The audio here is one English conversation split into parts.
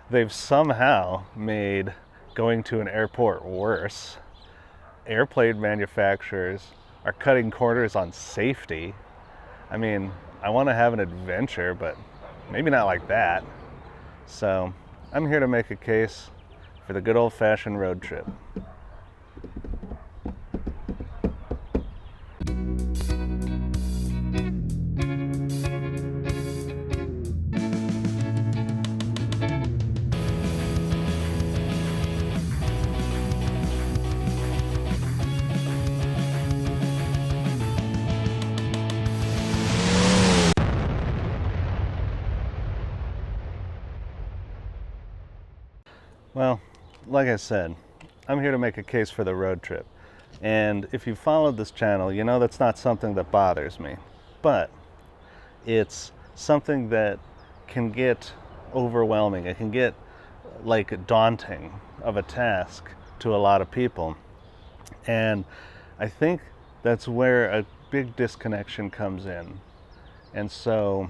they've somehow made going to an airport worse. Airplane manufacturers are cutting corners on safety. I mean, I want to have an adventure, but maybe not like that. So I'm here to make a case for the good old-fashioned road trip. Well, like I said, I'm here to make a case for the road trip. And if you've followed this channel, you know that's not something that bothers me. But it's something that can get overwhelming. It can get like daunting of a task to a lot of people. And I think that's where a big disconnection comes in. And so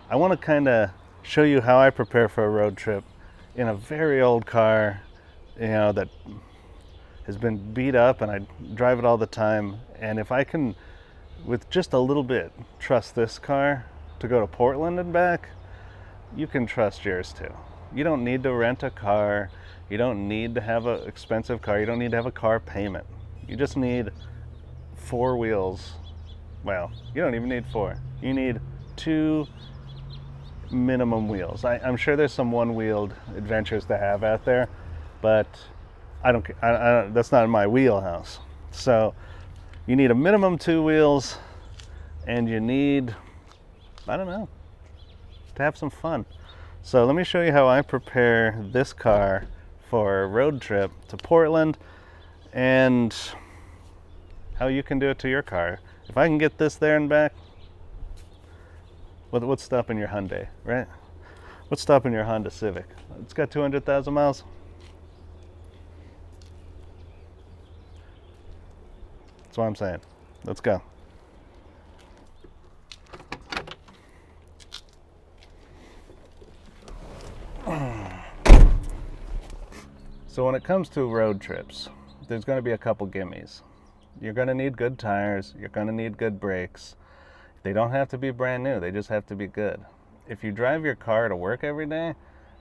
I want to kind of show you how I prepare for a road trip in a very old car, that has been beat up and I drive it all the time. And if I can, with just a little bit, trust this car to go to Portland and back, you can trust yours too. You don't need to rent a car. You don't need to have an expensive car. You don't need to have a car payment. You just need four wheels. Well, you don't even need four. You need two minimum wheels. I'm sure there's some one-wheeled adventures to have out there, but I don't. That's not in my wheelhouse. So you need a minimum two wheels, and you need, I don't know, to have some fun. So let me show you how I prepare this car for a road trip to Portland, and how you can do it to your car. If I can get this there and back, what's stopping your Hyundai, right? What's stopping your Honda Civic? It's got 200,000 miles. That's what I'm saying. Let's go. So when it comes to road trips, there's going to be a couple gimmies. You're going to need good tires. You're going to need good brakes. They don't have to be brand new. They just have to be good. If you drive your car to work every day,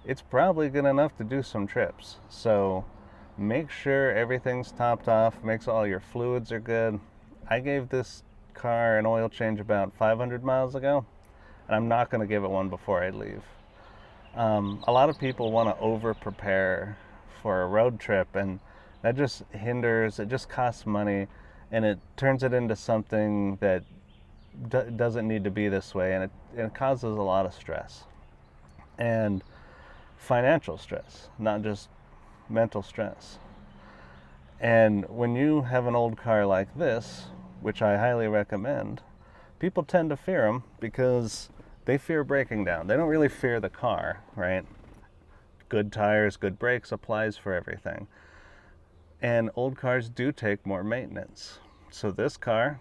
it's probably good enough to do some trips. So make sure everything's topped off. Make sure all your fluids are good. I gave this car an oil change about 500 miles ago, and I'm not going to give it one before I leave. A lot of people want to over prepare for a road trip, and that just hinders, it just costs money, and it turns it into something that doesn't need to be this way, and it causes a lot of stress and financial stress, not just mental stress. And when you have an old car like this, which I highly recommend, people tend to fear them because they fear breaking down. They don't really fear the car, right? Good tires, good brakes applies for everything. And old cars do take more maintenance. So this car,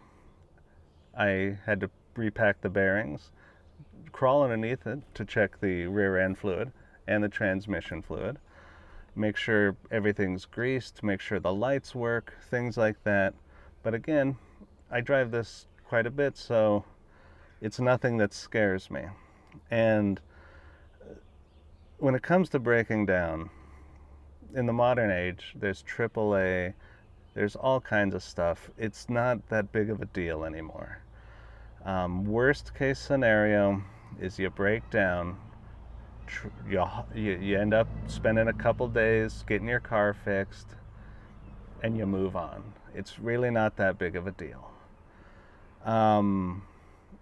I had to repack the bearings, crawl underneath it to check the rear end fluid and the transmission fluid, make sure everything's greased, make sure the lights work, things like that. But again, I drive this quite a bit, so it's nothing that scares me. And when it comes to breaking down, in the modern age, there's AAA, there's all kinds of stuff. It's not that big of a deal anymore. Worst case scenario is you break down, you end up spending a couple days getting your car fixed, and you move on. It's really not that big of a deal.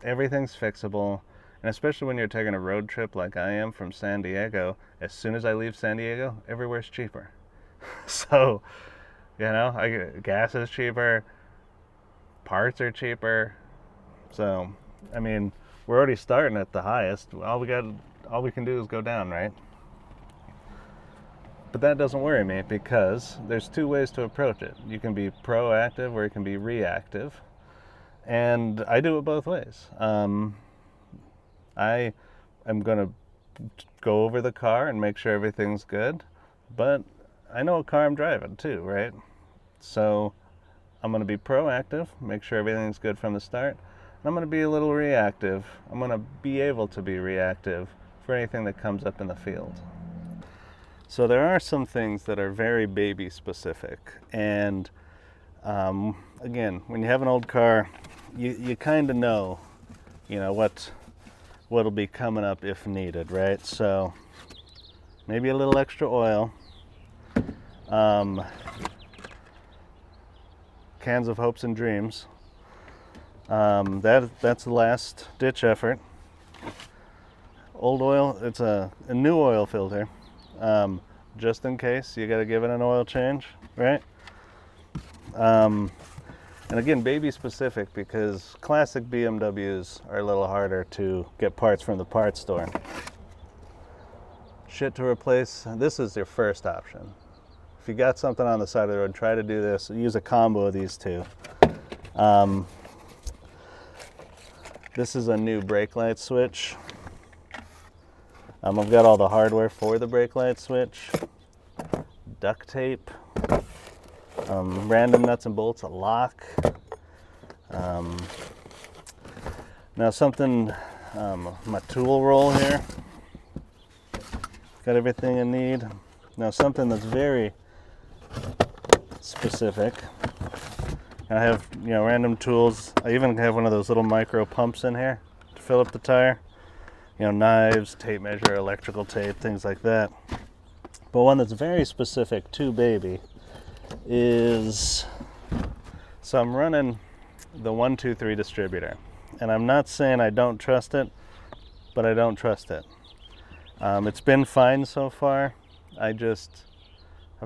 Everything's fixable, and especially when you're taking a road trip like I am from San Diego, as soon as I leave San Diego, everywhere's cheaper. So, gas is cheaper, parts are cheaper. So, I mean, we're already starting at the highest. All we can do is go down, right? But that doesn't worry me because there's two ways to approach it. You can be proactive or you can be reactive. And I do it both ways. I am going to go over the car and make sure everything's good, but I know what car I'm driving too, right? So I'm going to be proactive, make sure everything's good from the start. I'm going to be a little reactive. I'm going to be able to be reactive for anything that comes up in the field. So there are some things that are very baby specific, and again, when you have an old car, you kind of know, what'll be coming up if needed, right? So maybe a little extra oil, cans of hopes and dreams. That's the last ditch effort. Old oil, it's a new oil filter, just in case you got to give it an oil change, right? And again, baby specific, because classic BMWs are a little harder to get parts from the parts store. Shit to replace, this is your first option. If you got something on the side of the road, try to do this. Use a combo of these two. This is a new brake light switch. I've got all the hardware for the brake light switch. Duct tape. Random nuts and bolts, a lock. Now something, my tool roll here. Got everything I need. Now something that's very specific. I have, random tools. I even have one of those little micro pumps in here to fill up the tire. Knives, tape measure, electrical tape, things like that. But one that's very specific to baby is, so I'm running the 123 distributor, and I'm not saying I don't trust it, but I don't trust it. It's been fine so far. I've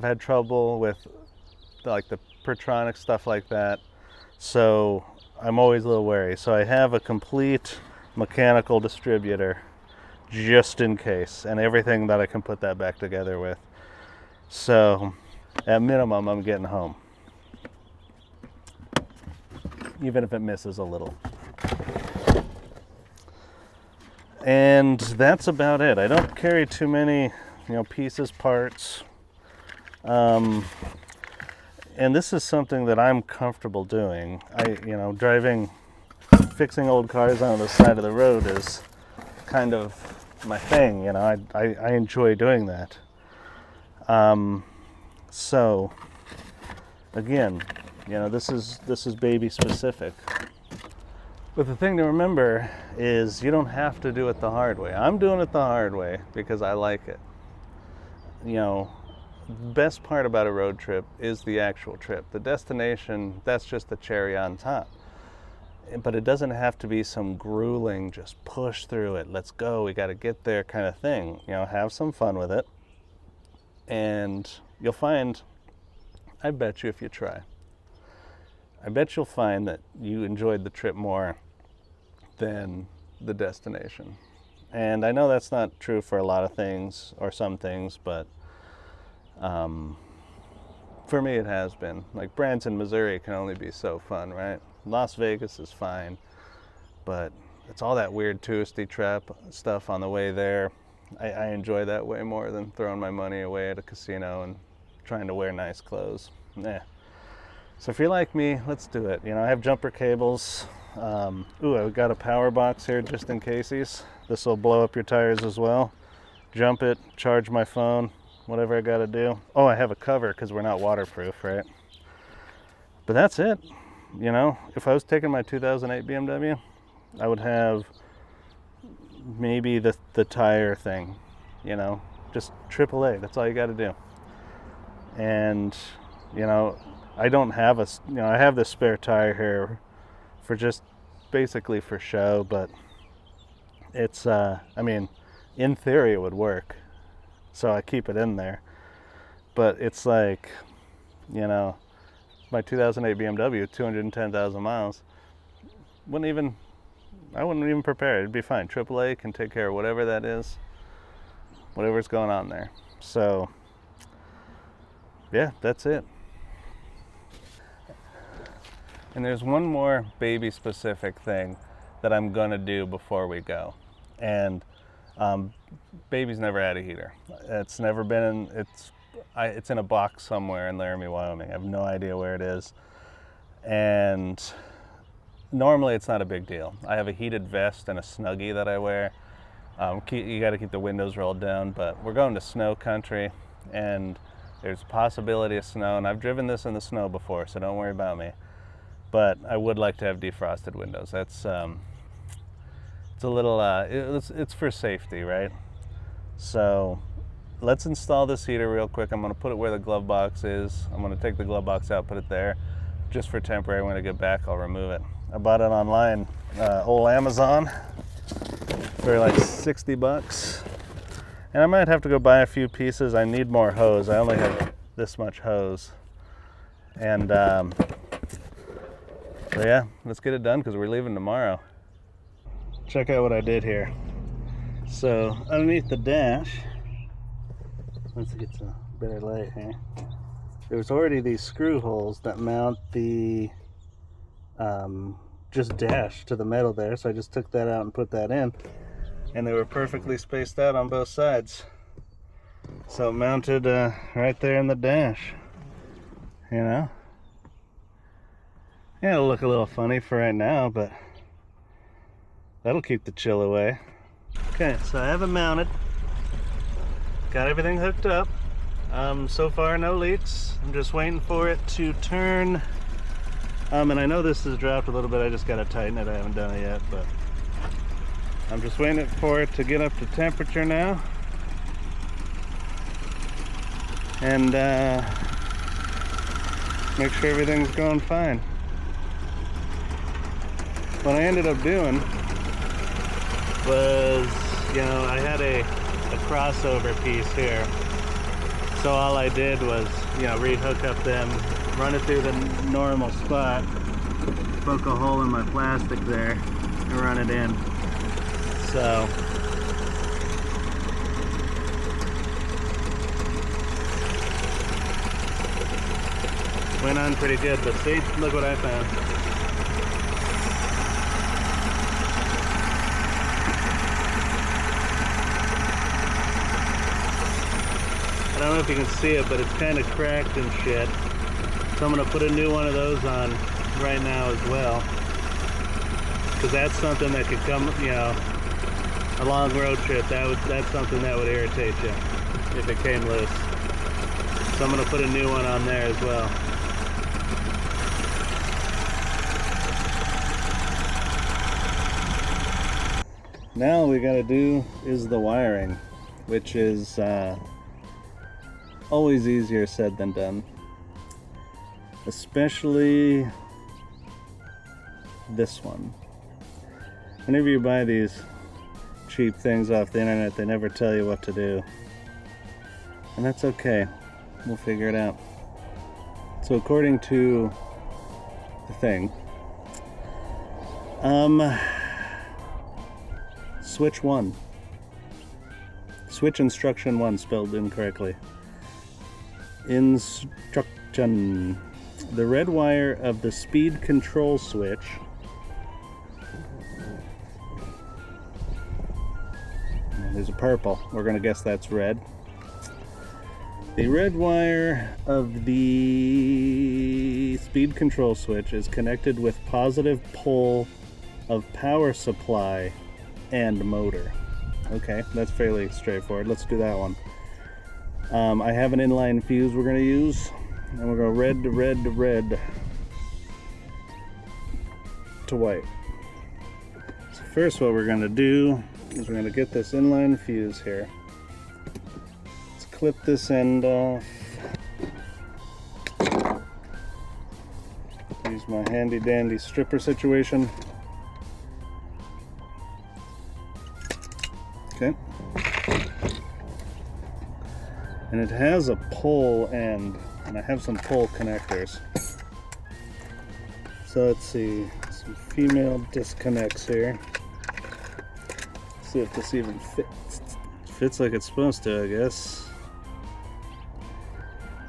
had trouble with like the Pertronic stuff like that, so I'm always a little wary. So I have a complete mechanical distributor just in case, and everything that I can put that back together with. So at minimum, I'm getting home, even if it misses a little. And that's about it. I don't carry too many, pieces, parts. And this is something that I'm comfortable doing. Fixing old cars on the side of the road is kind of my thing. I enjoy doing that. So again, this is baby specific. But the thing to remember is you don't have to do it the hard way. I'm doing it the hard way because I like it. The best part about a road trip is the actual trip. The destination, that's just the cherry on top. But it doesn't have to be some grueling, just push through it, let's go, we got to get there kind of thing. Have some fun with it. And you'll find, I bet you if you try, I bet you'll find that you enjoyed the trip more than the destination. And I know that's not true for a lot of things, or some things, but for me it has been. Like Branson, Missouri can only be so fun, right? Las Vegas is fine, but it's all that weird touristy trap stuff on the way there. I enjoy that way more than throwing my money away at a casino and trying to wear nice clothes. So if you're like me, let's do it. I have jumper cables. I've got a power box here just in cases. This will blow up your tires as well. Jump it, charge my phone, whatever I got to do. Oh, I have a cover because we're not waterproof, right? But that's it. If I was taking my 2008 BMW, I would have maybe the tire thing, just AAA. That's all you got to do. And, I don't have I have this spare tire here for just basically for show, but it's, in theory it would work. So I keep it in there. But it's like, my 2008 BMW, 210,000 miles, I wouldn't even prepare. It'd be fine. AAA can take care of whatever that is, whatever's going on there. So, yeah, that's it. And there's one more baby specific thing that I'm gonna do before we go. And baby's never had a heater. It's never been in, it's in a box somewhere in Laramie, Wyoming. I have no idea where it is. And normally it's not a big deal. I have a heated vest and a Snuggie that I wear. You got to keep the windows rolled down, but we're going to snow country and there's a possibility of snow, and I've driven this in the snow before, so don't worry about me. But I would like to have defrosted windows. That's it's a little it's for safety, right? So let's install this heater real quick. I'm going to put it where the glove box is. I'm going to take the glove box out, put it there just for temporary. When I get back, I'll remove it. I bought it online, old Amazon, for like 60 bucks. And I might have to go buy a few pieces. I need more hose. I only have this much hose. And so yeah, let's get it done because we're leaving tomorrow. Check out what I did here. So underneath the dash, once it gets a better light here, there's already these screw holes that mount the just dash to the metal there. So I just took that out and put that in, and they were perfectly spaced out on both sides. So it mounted right there in the dash, you know. Yeah, it'll look a little funny for right now, but that'll keep the chill away. Okay, so I have it mounted. Got everything hooked up. So far, no leaks. I'm just waiting for it to turn. And I know this has dropped a little bit. I just got to tighten it. I haven't done it yet, but I'm just waiting for it to get up to temperature now. And make sure everything's going fine. What I ended up doing was, you know, I had a crossover piece here. So all I did was, you know, re-hook up them, run it through the normal spot, poke a hole in my plastic there, and run it in. So went on pretty good, but see, look what I found. I don't know if you can see it, but it's kind of cracked and shit. So I'm going to put a new one of those on right now as well. Because that's something that could come, you know, a long road trip. That's something that would irritate you if it came loose. So I'm going to put a new one on there as well. Now all we got to do is the wiring, which is always easier said than done, especially this one. Whenever you buy these cheap things off the internet, they never tell you what to do, and that's okay. We'll figure it out. So according to the thing, switch instruction 1 spelled incorrectly. Instruction. The red wire of the speed control switch there's a purple. We're going to guess that's red. The red wire of the speed control switch is connected with positive pole of power supply and motor. Okay, that's fairly straightforward. Let's do that one. I have an inline fuse we're going to use, and we're going red to red to red to white. So first what we're going to do is we're going to get this inline fuse here. Let's clip this end off. Use my handy dandy stripper situation. Okay. And it has a pole end, and I have some pole connectors. So let's see, some female disconnects here. Let's see if this even fits. Fits like it's supposed to, I guess.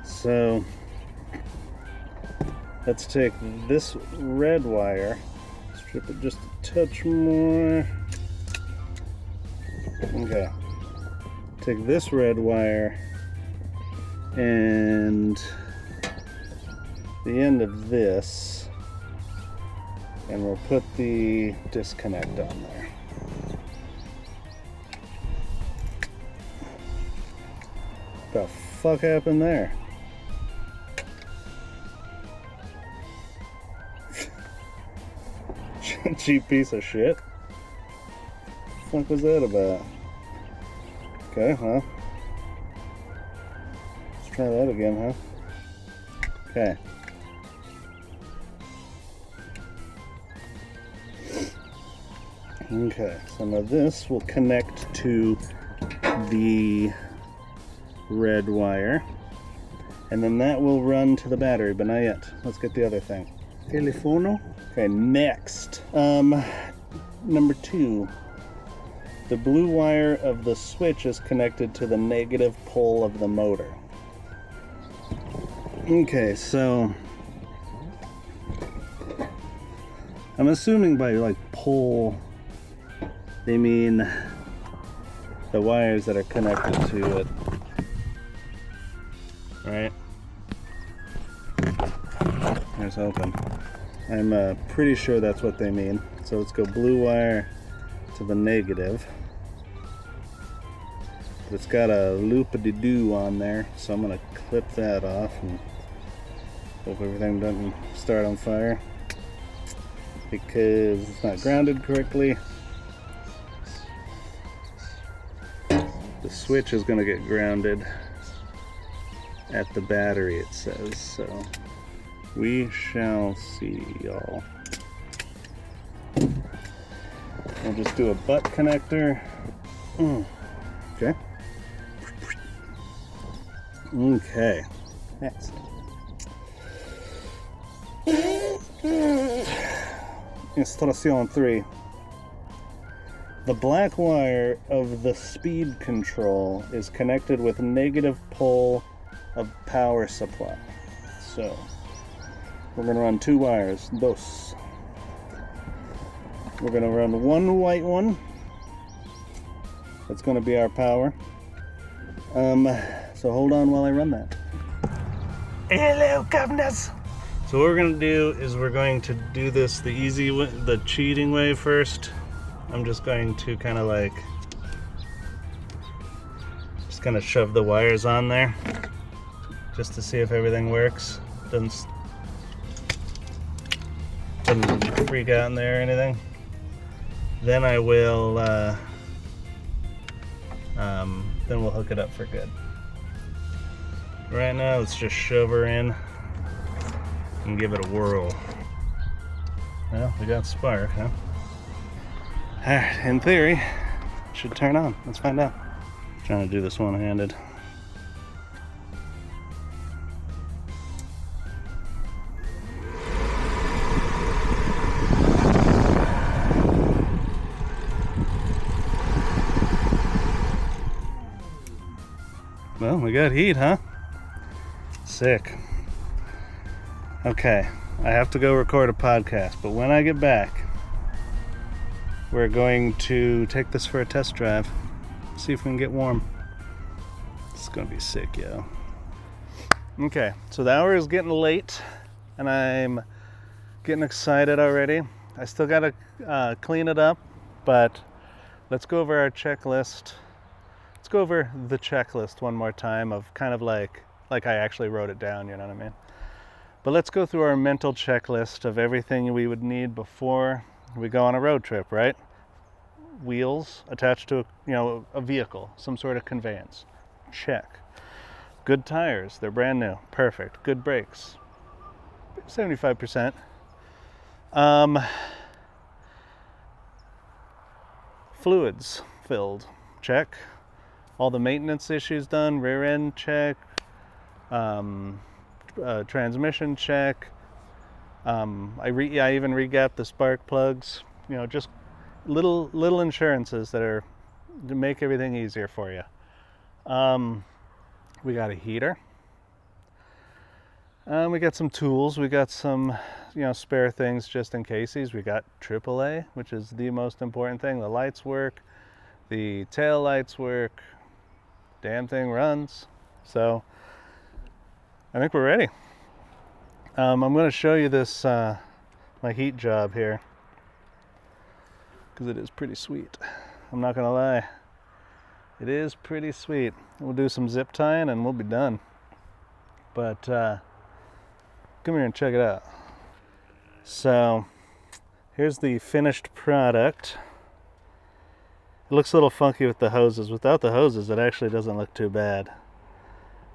So let's take this red wire, strip it just a touch more. Okay. take this red wire and the end of this, and we'll put the disconnect on there. What the fuck happened there? Cheap piece of shit. What the fuck was that about? Okay, well, let's try that again, huh? Okay. Okay, so now this will connect to the red wire, and then that will run to the battery, but not yet. Let's get the other thing. Telefono. Okay, next. Number 2. The blue wire of the switch is connected to the negative pole of the motor. Okay, so I'm assuming by like pole they mean the wires that are connected to it, right? Here's hoping. I'm pretty sure that's what they mean. So let's go blue wire to the negative. But it's got a loop-a-de-doo on there, so I'm gonna clip that off and hope everything doesn't start on fire because it's not grounded correctly. The switch is gonna get grounded at the battery, it says, so we shall see, y'all. We'll just do a butt connector. Okay. Okay. Excellent. Installation 3. The black wire of the speed control is connected with negative pole of power supply. So we're going to run 2 wires. Dos. We're going to run one white one. That's going to be our power. So hold on while I run that. Hello, governors. So what we're going to do is we're going to do this the easy way, the cheating way first. I'm just going to kind of like, just kind of shove the wires on there just to see if everything works. Doesn't freak out in there or anything. Then I will, then we'll hook it up for good. Right now, let's just shove her in and give it a whirl. Well, we got spark, huh? Alright, in theory, it should turn on. Let's find out. I'm trying to do this one-handed. Well, we got heat, huh? Sick. Okay, I have to go record a podcast, but when I get back, we're going to take this for a test drive, see if we can get warm. It's gonna be sick, yo. Okay, so the hour is getting late, and I'm getting excited already. I still gotta clean it up, but let's go over our checklist. Let's go over the checklist one more time of kind of like I actually wrote it down, you know what I mean? But let's go through our mental checklist of everything we would need before we go on a road trip, right? Wheels attached to a vehicle, some sort of conveyance. Check. Good tires, they're brand new. Perfect. Good brakes. 75%. Fluids filled. Check. All the maintenance issues done, rear end check, transmission check. I even regapped the spark plugs. Just little insurances that are to make everything easier for you. We got a heater. We got some tools. We got some spare things just in cases. We got AAA, which is the most important thing. The lights work. The tail lights work. Damn thing runs. So I think we're ready. I'm going to show you this, my heat job here, because it is pretty sweet. I'm not going to lie. It is pretty sweet. We'll do some zip tying and we'll be done. But come here and check it out. So here's the finished product. It looks a little funky with the hoses. Without the hoses, it actually doesn't look too bad.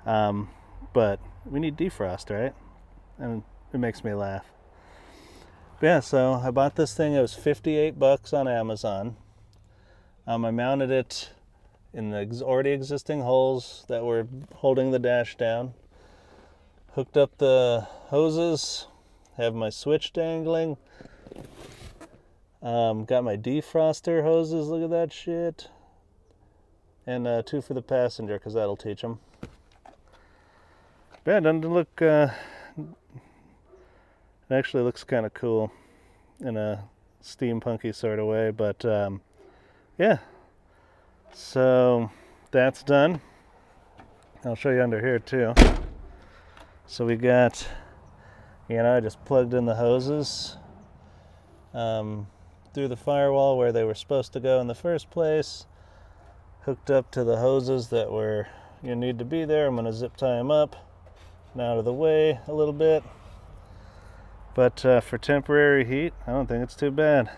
But we need defrost, right? And it makes me laugh. But yeah, so I bought this thing. It was $58 on Amazon. I mounted it in the already existing holes that were holding the dash down. Hooked up the hoses. Have my switch dangling. Got my defroster hoses. Look at that shit. And 2 for the passenger, because that'll teach them. But yeah, it doesn't look... it actually looks kind of cool in a steampunky sort of way, but yeah. So that's done. I'll show you under here too. So we got, I just plugged in the hoses through the firewall where they were supposed to go in the first place. Hooked up to the hoses that were need to be there. I'm going to zip tie them up and out of the way a little bit. But for temporary heat, I don't think it's too bad.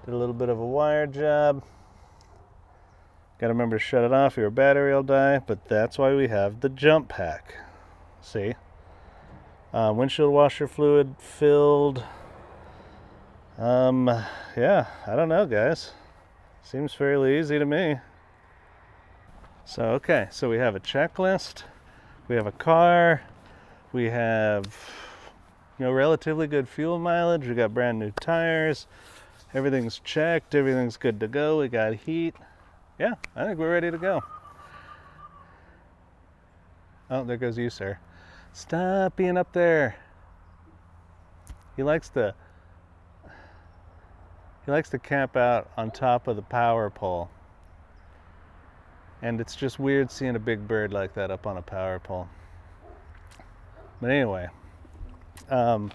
Did a little bit of a wire job. Got to remember to shut it off, your battery will die, but that's why we have the jump pack. See? Windshield washer fluid filled. Yeah, I don't know, guys. Seems fairly easy to me. So, okay, so we have a checklist. We have a car. We have, relatively good fuel mileage. We got brand new tires. Everything's checked. Everything's good to go. We got heat. Yeah, I think we're ready to go. Oh, there goes you, sir. Stop being up there. He likes to camp out on top of the power pole. And it's just weird seeing a big bird like that up on a power pole. But anyway, so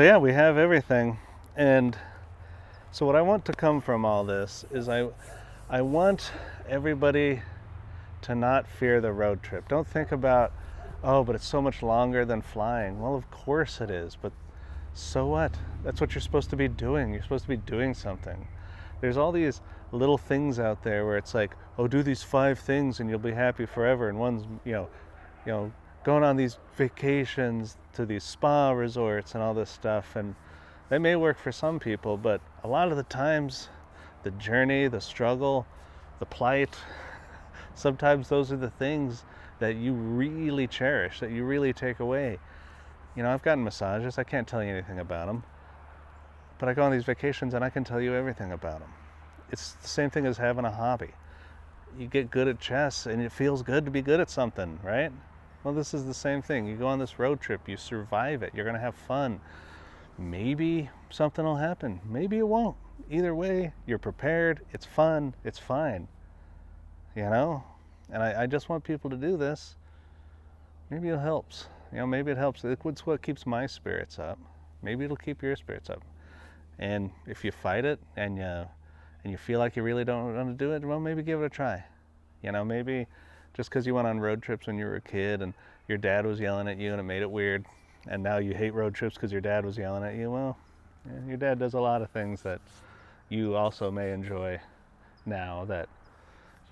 yeah, we have everything. And so what I want to come from all this is I want everybody to not fear the road trip. Don't think about, oh, but it's so much longer than flying. Well, of course it is, but so what? That's what you're supposed to be doing. You're supposed to be doing something. There's all these little things out there where it's like, oh, do these 5 things and you'll be happy forever. And one's, going on these vacations to these spa resorts and all this stuff. And that may work for some people, but a lot of the times, the journey, the struggle, the plight, sometimes those are the things that you really cherish, that you really take away. I've gotten massages. I can't tell you anything about them. But I go on these vacations and I can tell you everything about them. It's the same thing as having a hobby. You get good at chess and it feels good to be good at something, right? Well, this is the same thing. You go on this road trip, you survive it, you're going to have fun. Maybe something will happen. Maybe it won't. Either way, you're prepared, it's fun, it's fine. And I just want people to do this. Maybe it helps. Maybe it helps. It's what keeps my spirits up. Maybe it'll keep your spirits up. And if you fight it and you feel like you really don't want to do it, well, maybe give it a try. Maybe just because you went on road trips when you were a kid and your dad was yelling at you and it made it weird, and now you hate road trips because your dad was yelling at you, well, your dad does a lot of things that you also may enjoy now that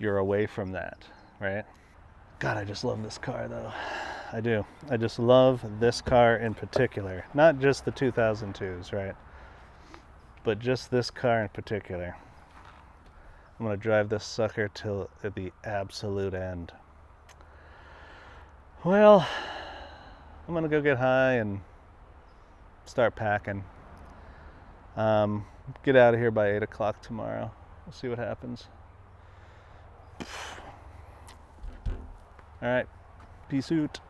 you're away from that, right? God, I just love this car though. I do. I just love this car in particular. Not just the 2002s, right? But just this car in particular. I'm going to drive this sucker till the absolute end. Well, I'm going to go get high and start packing. Get out of here by 8 o'clock tomorrow. We'll see what happens. All right. Peace out.